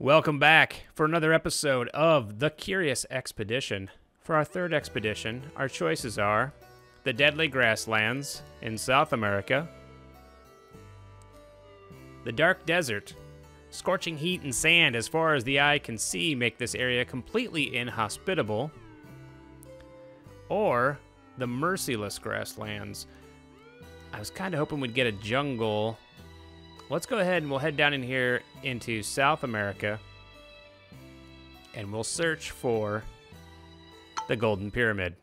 Welcome back for another episode of The Curious Expedition. For our third expedition, our choices are the deadly grasslands in South America, the dark desert, scorching heat and sand as far as the eye can see make this area completely inhospitable, or the merciless grasslands. I was kind of hoping we'd get a jungle. Let's go ahead and we'll head down in here into South America and we'll search for the Golden Pyramid.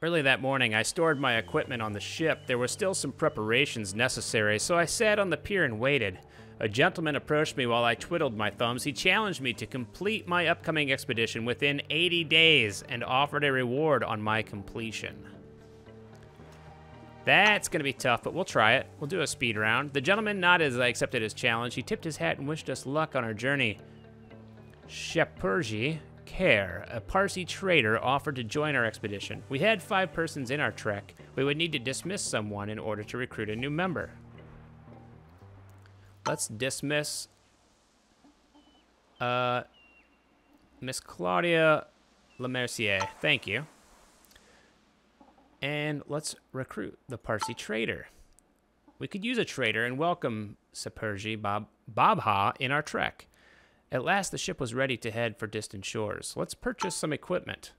Early that morning, I stored my equipment on the ship. There were still some preparations necessary, so I sat on the pier and waited. A gentleman approached me while I twiddled my thumbs. He challenged me to complete my upcoming expedition within 80 days and offered a reward on my completion. That's going to be tough, but we'll try it. We'll do a speed round. The gentleman nodded as I accepted his challenge. He tipped his hat and wished us luck on our journey. Shepherdji Care, a Parsi trader, offered to join our expedition. We had 5 persons in our trek. We would need to dismiss someone in order to recruit a new member. Let's dismiss Miss Claudia Lemercier. Thank you. And let's recruit the Parsi trader. We could use a trader and welcome Shepherdji Babha in our trek. At last, the ship was ready to head for distant shores. Let's purchase some equipment.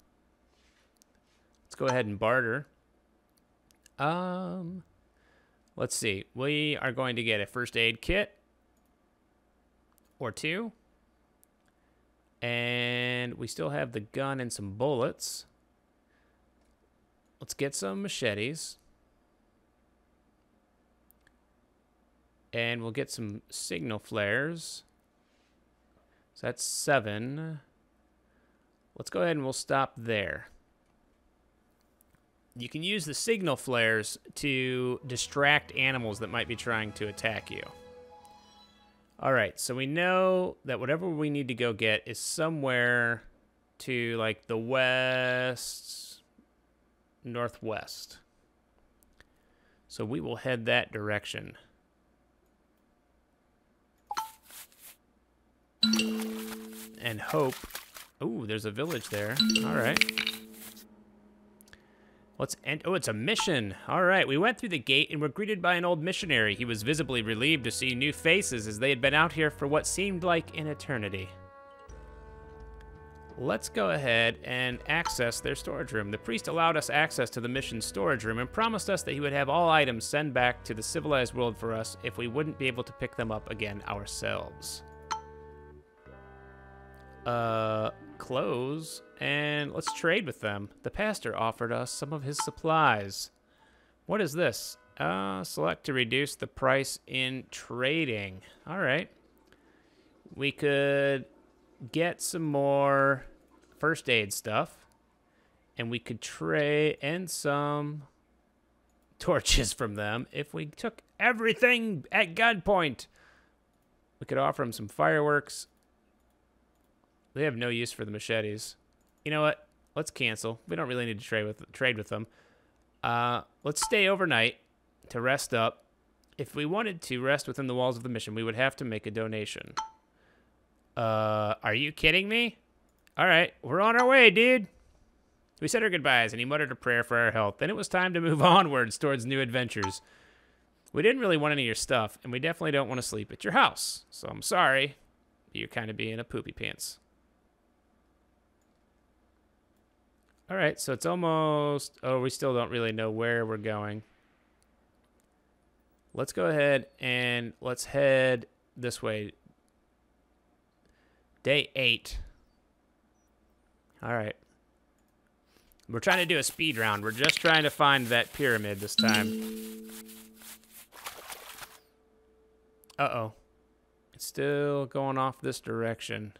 Let's go ahead and barter. Let's see. We are going to get a first aid kit or 2. And we still have the gun and some bullets. Let's get some machetes. And we'll get some signal flares. So that's 7. Let's go ahead and we'll stop there. You can use the signal flares to distract animals that might be trying to attack you. All right, so we know that whatever we need to go get is somewhere to like the west, northwest. So we will head that direction. And hope. Ooh, there's a village there. All right. Let's end. Oh, it's a mission. All right. We went through the gate and were greeted by an old missionary. He was visibly relieved to see new faces as they had been out here for what seemed like an eternity. Let's go ahead and access their storage room. The priest allowed us access to the mission's storage room and promised us that he would have all items sent back to the civilized world for us if we wouldn't be able to pick them up again ourselves. Clothes, and let's trade with them. The pastor offered us some of his supplies. What is this? Select to reduce the price in trading. All right. We could get some more first aid stuff, and we could trade and some torches from them if we took everything at gunpoint. We could offer them some fireworks. They have no use for the machetes. You know what? Let's cancel. We don't really need to trade with them. Let's stay overnight to rest up. If we wanted to rest within the walls of the mission, we would have to make a donation. Are you kidding me? All right, we're on our way, dude. We said our goodbyes, and he muttered a prayer for our health. Then it was time to move onwards towards new adventures. We didn't really want any of your stuff, and we definitely don't want to sleep at your house. So I'm sorry, but you're kind of being a poopy pants. All right, so it's almost... Oh, we still don't really know where we're going. Let's go ahead and let's head this way. Day 8. All right. We're trying to do a speed round. We're just trying to find that pyramid this time. Uh-oh. It's still going off this direction.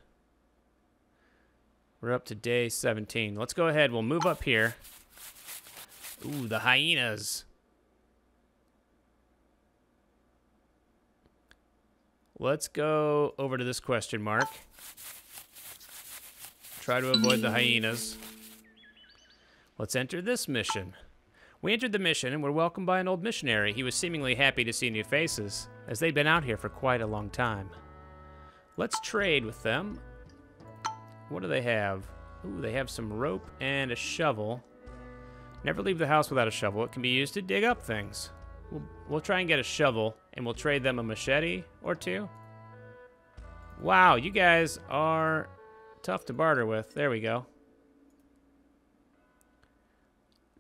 We're up to day 17. Let's go ahead. We'll move up here. Ooh, the hyenas. Let's go over to this question mark. Try to avoid the hyenas. Let's enter this mission. We entered the mission and were welcomed by an old missionary. He was seemingly happy to see new faces, as they'd been out here for quite a long time. Let's trade with them. What do they have? Ooh, they have some rope and a shovel. Never leave the house without a shovel. It can be used to dig up things. We'll try and get a shovel, and we'll trade them a machete or two. Wow, you guys are tough to barter with. There we go.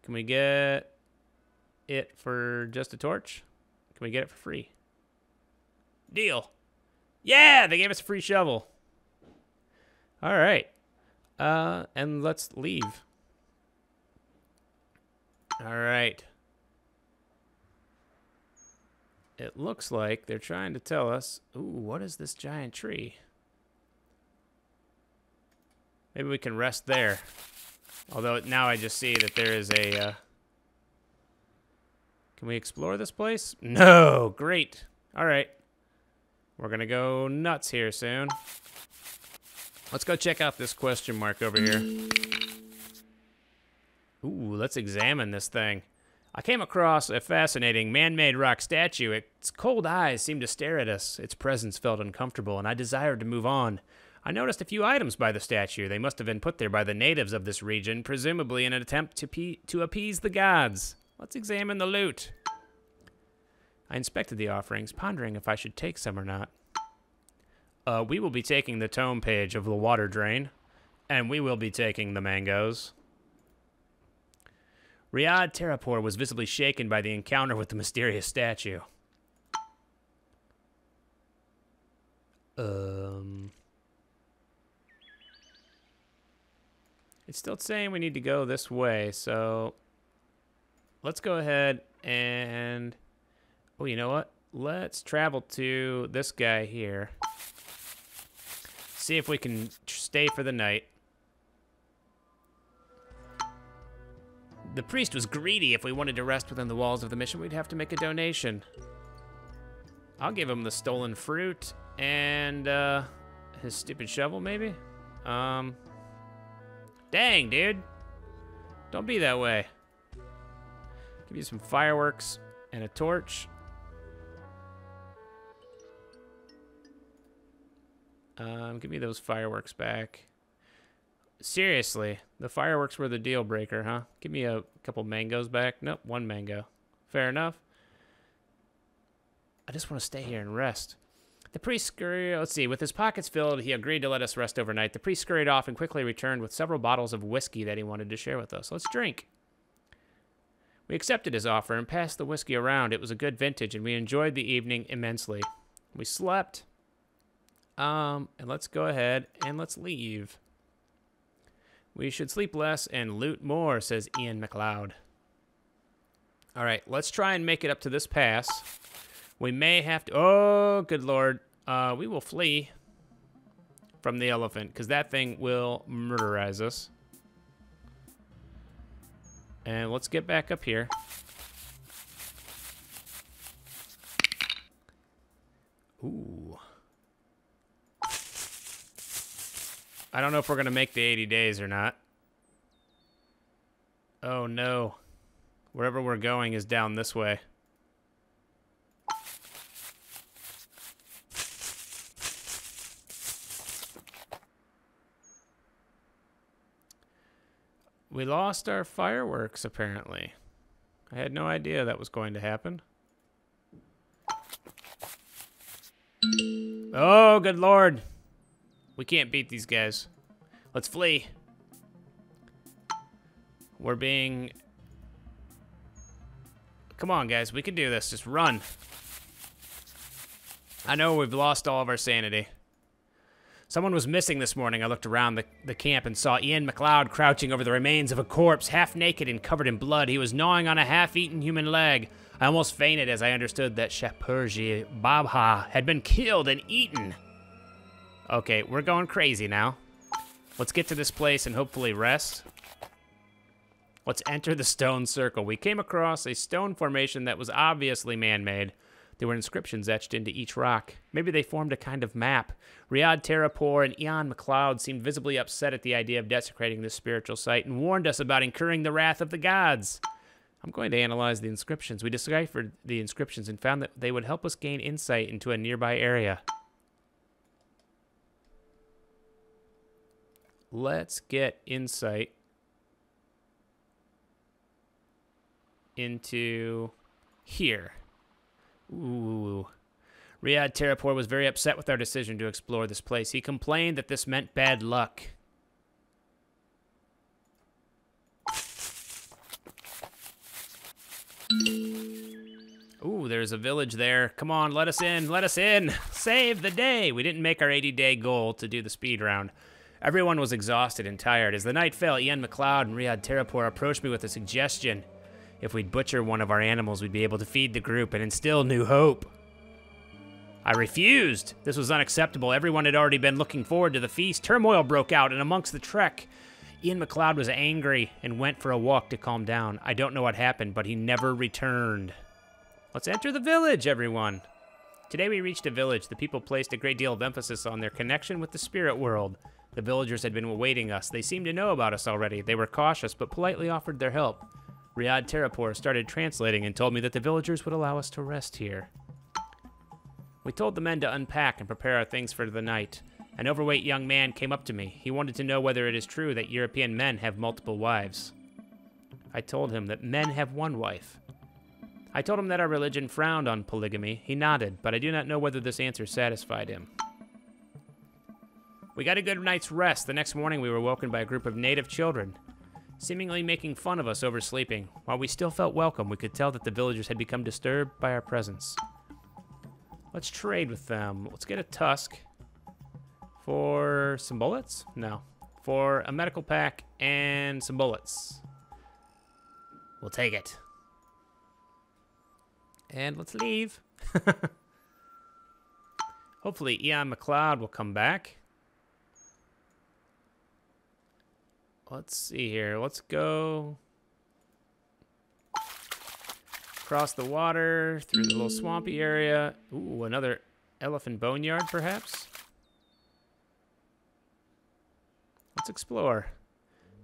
Can we get it for just a torch? Can we get it for free? Deal. Yeah, they gave us a free shovel. All right. And let's leave. All right. It looks like they're trying to tell us, ooh, what is this giant tree? Maybe we can rest there. Although now I just see that there is a, can we explore this place? No, great. All right. We're gonna go nuts here soon. Let's go check out this question mark over here. Ooh, let's examine this thing. I came across a fascinating man-made rock statue. Its cold eyes seemed to stare at us. Its presence felt uncomfortable, and I desired to move on. I noticed a few items by the statue. They must have been put there by the natives of this region, presumably in an attempt to appease the gods. Let's examine the loot. I inspected the offerings, pondering if I should take some or not. We will be taking the tome page of the water drain, and we will be taking the mangoes. Riyadh Terrapore was visibly shaken by the encounter with the mysterious statue. It's still saying we need to go this way, so let's go ahead and... Oh, you know what? Let's travel to this guy here. See if we can stay for the night. The priest was greedy. If we wanted to rest within the walls of the mission, we'd have to make a donation. I'll give him the stolen fruit and his stupid shovel, maybe? Dang, dude. Don't be that way. Give you some fireworks and a torch. Give me those fireworks back. Seriously, the fireworks were the deal breaker, huh? Give me a couple mangoes back. Nope, one mango. Fair enough. I just want to stay here and rest. The priest scurried, let's see, with his pockets filled, he agreed to let us rest overnight. The priest scurried off and quickly returned with several bottles of whiskey that he wanted to share with us. Let's drink. We accepted his offer and passed the whiskey around. It was a good vintage, and we enjoyed the evening immensely. We slept. And let's go ahead and let's leave. We should sleep less and loot more, says Ian MacLeod. All right, let's try and make it up to this pass. We may have to... Oh, good Lord. We will flee from the elephant, because that thing will murderize us. And let's get back up here. Ooh. I don't know if we're going to make the 80 days or not. Oh, no. Wherever we're going is down this way. We lost our fireworks, apparently. I had no idea that was going to happen. Oh, good Lord. We can't beat these guys. Let's flee. We're being... Come on, guys. We can do this. Just run. I know we've lost all of our sanity. Someone was missing this morning. I looked around the camp and saw Ian MacLeod crouching over the remains of a corpse, half naked and covered in blood. He was gnawing on a half-eaten human leg. I almost fainted as I understood that Shapurji Babha had been killed and eaten. Okay, we're going crazy now. Let's get to this place and hopefully rest. Let's enter the stone circle. We came across a stone formation that was obviously man-made. There were inscriptions etched into each rock. Maybe they formed a kind of map. Riyadh Terrapore and Ian MacLeod seemed visibly upset at the idea of desecrating this spiritual site and warned us about incurring the wrath of the gods. I'm going to analyze the inscriptions. We deciphered the inscriptions and found that they would help us gain insight into a nearby area. let's get insight into here. Ooh. Riyadh Terrapore was very upset with our decision to explore this place. He complained that this meant bad luck. Ooh, there's a village there. Come on, let us in, let us in. Save the day. We didn't make our 80-day goal to do the speed round. Everyone was exhausted and tired. As the night fell, Ian MacLeod and Riyadh Terrapore approached me with a suggestion. If we'd butcher one of our animals, we'd be able to feed the group and instill new hope. I refused. This was unacceptable. Everyone had already been looking forward to the feast. Turmoil broke out, and amongst the trek, Ian MacLeod was angry and went for a walk to calm down. I don't know what happened, but he never returned. Let's enter the village, everyone. Today we reached a village. The people placed a great deal of emphasis on their connection with the spirit world. The villagers had been awaiting us. They seemed to know about us already. They were cautious, but politely offered their help. Riyadh Terrapore started translating and told me that the villagers would allow us to rest here. We told the men to unpack and prepare our things for the night. An overweight young man came up to me. He wanted to know whether it is true that European men have multiple wives. I told him that men have one wife. I told him that our religion frowned on polygamy. He nodded, but I do not know whether this answer satisfied him. We got a good night's rest. The next morning we were woken by a group of native children, seemingly making fun of us oversleeping. While we still felt welcome, we could tell that the villagers had become disturbed by our presence. Let's trade with them. Let's get a tusk for some bullets? No. For a medical pack and some bullets. We'll take it. And let's leave. Hopefully Ian MacLeod will come back. Let's see here. Let's go across the water, through the little swampy area. Ooh, another elephant boneyard, perhaps? Let's explore.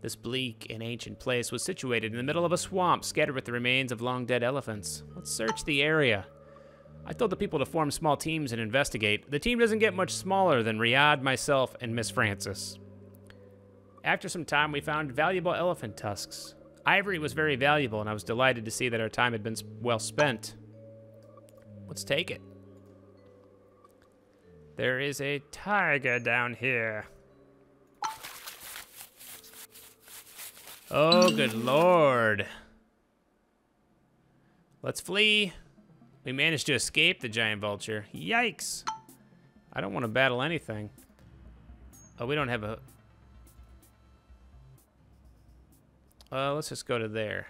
This bleak and ancient place was situated in the middle of a swamp, scattered with the remains of long-dead elephants. Let's search the area. I told the people to form small teams and investigate. The team doesn't get much smaller than Riyadh, myself, and Miss Francis. After some time, we found valuable elephant tusks. Ivory was very valuable, and I was delighted to see that our time had been well spent. Let's take it. There is a tiger down here. Oh, good lord. Let's flee. We managed to escape the giant vulture. Yikes. I don't want to battle anything. Oh, we don't have a... let's just go to there.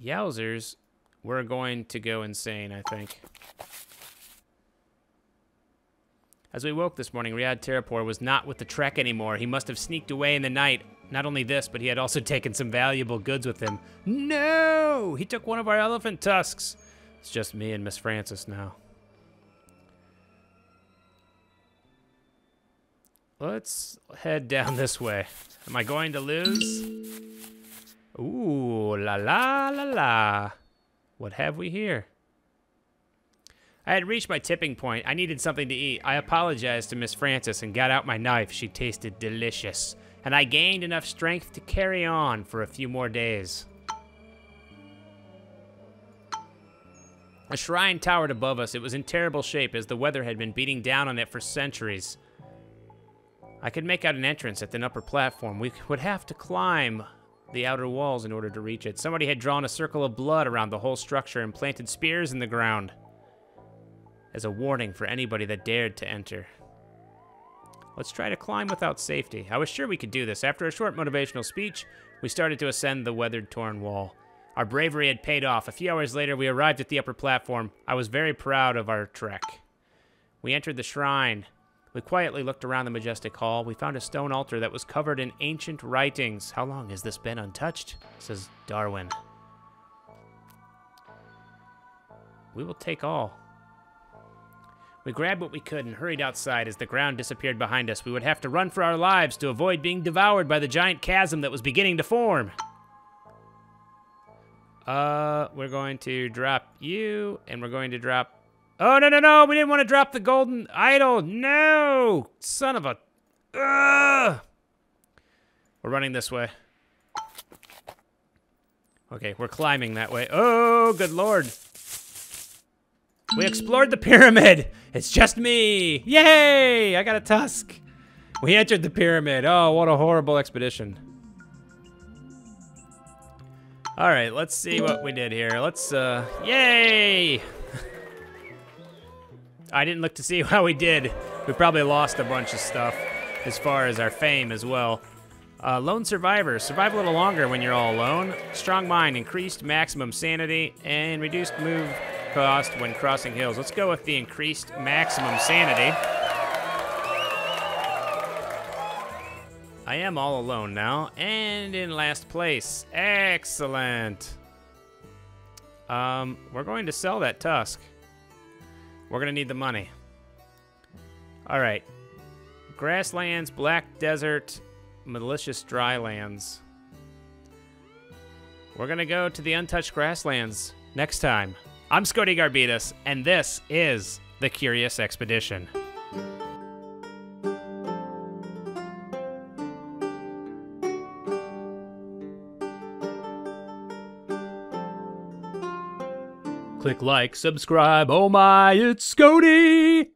Yowzers. We're going to go insane, I think. As we woke this morning, Riyadh Terrapore was not with the trek anymore. He must have sneaked away in the night. Not only this, but he had also taken some valuable goods with him. No! He took one of our elephant tusks. It's just me and Miss Francis now. Let's head down this way. Am I going to lose? Ooh, la la la la. What have we here? I had reached my tipping point. I needed something to eat. I apologized to Miss Francis and got out my knife. She tasted delicious. And I gained enough strength to carry on for a few more days. A shrine towered above us. It was in terrible shape as the weather had been beating down on it for centuries. I could make out an entrance at the upper platform. We would have to climb the outer walls in order to reach it. Somebody had drawn a circle of blood around the whole structure and planted spears in the ground as a warning for anybody that dared to enter. Let's try to climb without safety. I was sure we could do this. After a short motivational speech, we started to ascend the weathered, torn wall. Our bravery had paid off. A few hours later, we arrived at the upper platform. I was very proud of our trek. We entered the shrine. We quietly looked around the majestic hall. We found a stone altar that was covered in ancient writings. How long has this been untouched? Says Darwin. We will take all. We grabbed what we could and hurried outside. As the ground disappeared behind us, we would have to run for our lives to avoid being devoured by the giant chasm that was beginning to form. We're going to drop you, and we're going to drop Oh, no, no, no. We didn't want to drop the golden idol. No. Son of a... Ugh. We're running this way. Okay, we're climbing that way. Oh, good lord. We explored the pyramid. It's just me. Yay! I got a tusk. We entered the pyramid. Oh, what a horrible expedition. All right, let's see what we did here. Let's, yay! I didn't look to see how we did. We probably lost a bunch of stuff as far as our fame as well. Lone survivor. Survive a little longer when you're all alone. Strong mind, increased maximum sanity, and reduced move cost when crossing hills. Let's go with the increased maximum sanity. I am all alone now, and in last place. Excellent. We're going to sell that tusk. We're gonna need the money. All right. Grasslands, black desert, malicious drylands. We're gonna go to the untouched grasslands next time. I'm Scotty Garbitas, and this is The Curious Expedition. Click like, subscribe, oh my, it's Scotty!